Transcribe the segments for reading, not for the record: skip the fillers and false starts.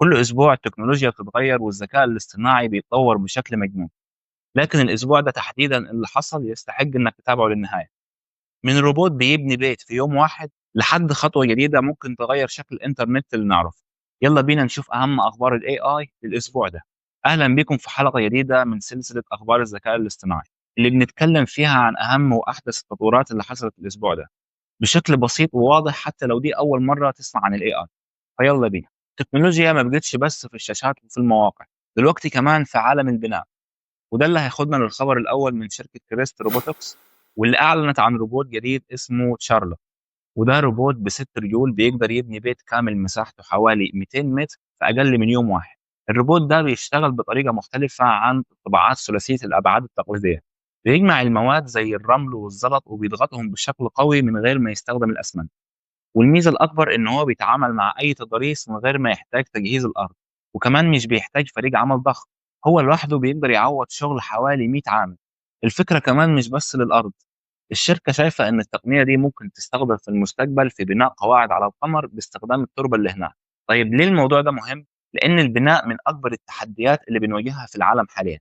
كل أسبوع التكنولوجيا بتتغير والذكاء الاصطناعي بيتطور بشكل مجنون. لكن الأسبوع ده تحديدا اللي حصل يستحق إنك تتابعه للنهاية. من روبوت بيبني بيت في يوم واحد لحد خطوة جديدة ممكن تغير شكل الإنترنت اللي نعرفه. يلا بينا نشوف أهم أخبار ال AI للأسبوع ده. أهلا بكم في حلقة جديدة من سلسلة أخبار الذكاء الاصطناعي اللي بنتكلم فيها عن أهم وأحدث التطورات اللي حصلت الأسبوع ده بشكل بسيط وواضح حتى لو دي أول مرة تسمع عن ال AI. فيلا بينا. التكنولوجيا ما بقتش بس في الشاشات وفي المواقع، دلوقتي كمان في عالم البناء. وده اللي هياخدنا للخبر الأول من شركة كريست روبوتكس، واللي أعلنت عن روبوت جديد اسمه تشارلو. وده روبوت بست رجول بيقدر يبني بيت كامل مساحته حوالي 200 متر في أقل من يوم واحد. الروبوت ده بيشتغل بطريقة مختلفة عن الطباعات ثلاثية الأبعاد التقليدية. بيجمع المواد زي الرمل والزلط وبيضغطهم بشكل قوي من غير ما يستخدم الأسمنت. والميزة الأكبر إن هو بيتعامل مع أي تضاريس من غير ما يحتاج تجهيز الأرض. وكمان مش بيحتاج فريق عمل ضخم، هو لوحده بيقدر يعوض شغل حوالي 100 عامل. الفكرة كمان مش بس للأرض، الشركة شايفة إن التقنية دي ممكن تستخدم في المستقبل في بناء قواعد على القمر باستخدام التربة اللي هناك. طيب ليه الموضوع ده مهم؟ لأن البناء من أكبر التحديات اللي بنواجهها في العالم حاليا،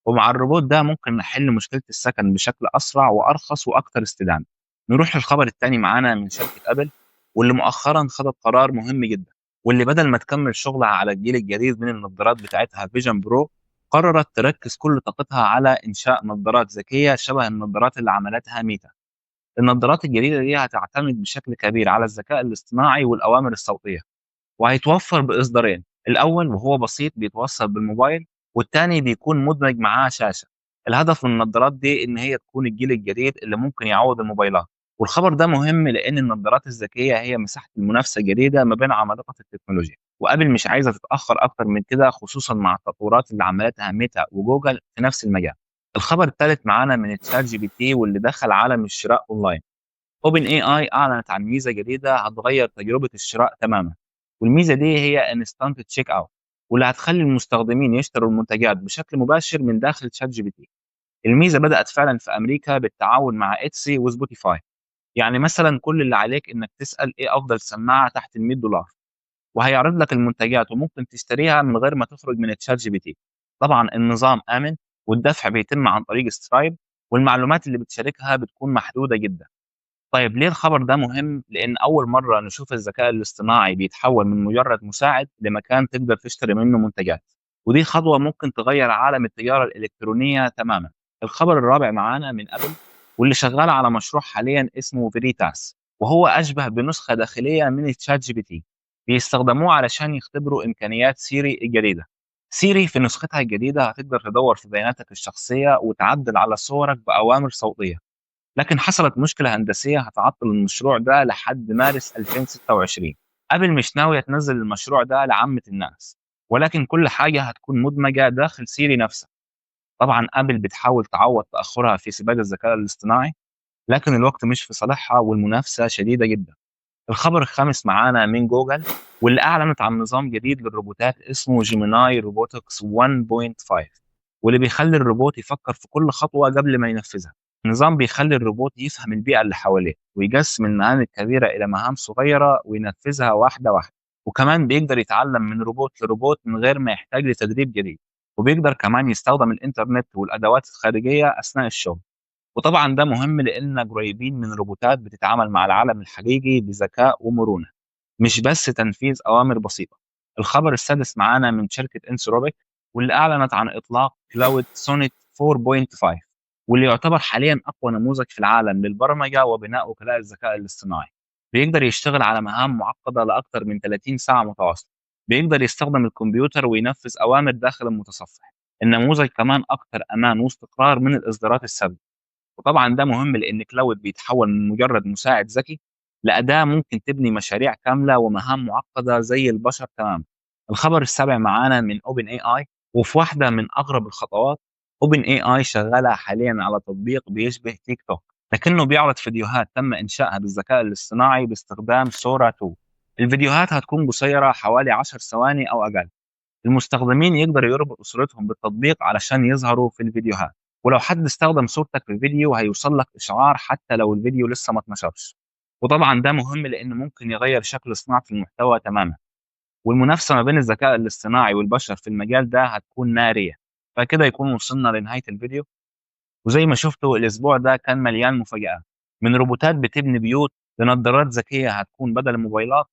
ومع الروبوت ده ممكن نحل مشكلة السكن بشكل أسرع وأرخص وأكثر استدامة. نروح للخبر التاني معانا من شركة أبل، واللي مؤخرا خدت قرار مهم جدا، واللي بدل ما تكمل شغلها على الجيل الجديد من النظارات بتاعتها فيجن برو، قررت تركز كل طاقتها على إنشاء نظارات ذكية شبه النظارات اللي عملتها ميتا. النظارات الجديدة دي هتعتمد بشكل كبير على الذكاء الاصطناعي والأوامر الصوتية، وهيتوفر بإصدارين، الأول وهو بسيط بيتوصل بالموبايل، والتاني بيكون مدمج معاه شاشة. الهدف من النظارات دي إن هي تكون الجيل الجديد اللي ممكن يعوض الموبايلات. والخبر ده مهم لأن النظارات الذكية هي مساحة المنافسة الجديدة ما بين عمالقة التكنولوجيا، وقبل مش عايزة تتأخر أكتر من كده، خصوصا مع التطورات اللي عملتها ميتا وجوجل في نفس المجال. الخبر الثالث معانا من تشات جي بي تي واللي دخل عالم الشراء أونلاين. اوبن اي اي اعلنت عن ميزه جديده هتغير تجربه الشراء تماما، والميزه دي هي انستانت تشيك اوت، واللي هتخلي المستخدمين يشتروا المنتجات بشكل مباشر من داخل شات جي بي تي. الميزه بدات فعلا في امريكا بالتعاون مع اتسي وسبوتيفاي. يعني مثلا كل اللي عليك انك تسال ايه افضل سماعه تحت ال $100، وهيعرض لك المنتجات وممكن تشتريها من غير ما تخرج من تشات جي بي تي. طبعا النظام امن، والدفع بيتم عن طريق سترايب، والمعلومات اللي بتشاركها بتكون محدوده جدا. طيب ليه الخبر ده مهم؟ لأن أول مرة نشوف الذكاء الاصطناعي بيتحول من مجرد مساعد لمكان تقدر تشتري منه منتجات، ودي خطوة ممكن تغير عالم التجارة الإلكترونية تماما. الخبر الرابع معانا من أبل، واللي شغال على مشروع حاليا اسمه فيريتاس، وهو أشبه بنسخة داخلية من تشات جي بي تي. بيستخدموه علشان يختبروا إمكانيات سيري الجديدة. سيري في نسختها الجديدة هتقدر تدور في بياناتك الشخصية وتعدل على صورك بأوامر صوتية. لكن حصلت مشكلة هندسية هتعطل المشروع ده لحد مارس 2026. أبل مش ناوية تنزل المشروع ده لعامة الناس، ولكن كل حاجة هتكون مدمجة داخل سيري نفسها. طبعا أبل بتحاول تعوض تأخرها في سباق الذكاء الاصطناعي، لكن الوقت مش في صالحها والمنافسة شديدة جدا. الخبر الخامس معانا من جوجل، واللي أعلنت عن نظام جديد للروبوتات اسمه جيميناي روبوتكس 1.5، واللي بيخلي الروبوت يفكر في كل خطوة قبل ما ينفذها. النظام بيخلي الروبوت يفهم البيئة اللي حواليه ويقسم المهام الكبيرة إلى مهام صغيرة وينفذها واحدة واحدة. وكمان بيقدر يتعلم من روبوت لروبوت من غير ما يحتاج لتدريب جديد. وبيقدر كمان يستخدم الإنترنت والأدوات الخارجية أثناء الشغل. وطبعا ده مهم لأننا قريبين من روبوتات بتتعامل مع العالم الحقيقي بذكاء ومرونة، مش بس تنفيذ أوامر بسيطة. الخبر السادس معانا من شركة انسروبيك، واللي أعلنت عن إطلاق كلاود سونيت 4.5، واللي يعتبر حاليا أقوى نموذج في العالم للبرمجة وبناء وكلاء الذكاء الاصطناعي. بيقدر يشتغل على مهام معقدة لأكثر من 30 ساعة متواصلة. بيقدر يستخدم الكمبيوتر وينفذ أوامر داخل المتصفح. النموذج كمان أكثر أمان واستقرار من الإصدارات السابقة. وطبعا ده مهم لان كلاود بيتحول من مجرد مساعد ذكي لاداه ممكن تبني مشاريع كامله ومهام معقده زي البشر تمام. الخبر السابع معانا من اوبن اي اي، وفي واحده من اغرب الخطوات. اوبن اي اي شغاله حاليا على تطبيق بيشبه تيك توك، لكنه بيعرض فيديوهات تم انشائها بالذكاء الاصطناعي باستخدام سورا 2. الفيديوهات هتكون قصيره حوالي 10 ثواني او اقل. المستخدمين يقدروا يربطوا صورتهم بالتطبيق علشان يظهروا في الفيديوهات، ولو حد استخدم صورتك في الفيديو هيوصل لك إشعار حتى لو الفيديو لسه ما اتنشرش. وطبعا ده مهم لأنه ممكن يغير شكل صناعة المحتوى تماما. والمنافسة ما بين الذكاء الاصطناعي والبشر في المجال ده هتكون نارية. فكده يكون وصلنا لنهاية الفيديو، وزي ما شفتوا الأسبوع ده كان مليان مفاجآت، من روبوتات بتبني بيوت، لنظارات ذكية هتكون بدل الموبايلات،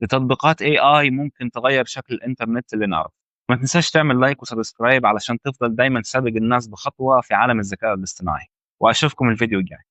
لتطبيقات AI ممكن تغير شكل الإنترنت اللي نعرفه. ما تنساش تعمل لايك وسبسكرايب علشان تفضل دايما سابق الناس بخطوة في عالم الذكاء الاصطناعي، وأشوفكم الفيديو الجاي.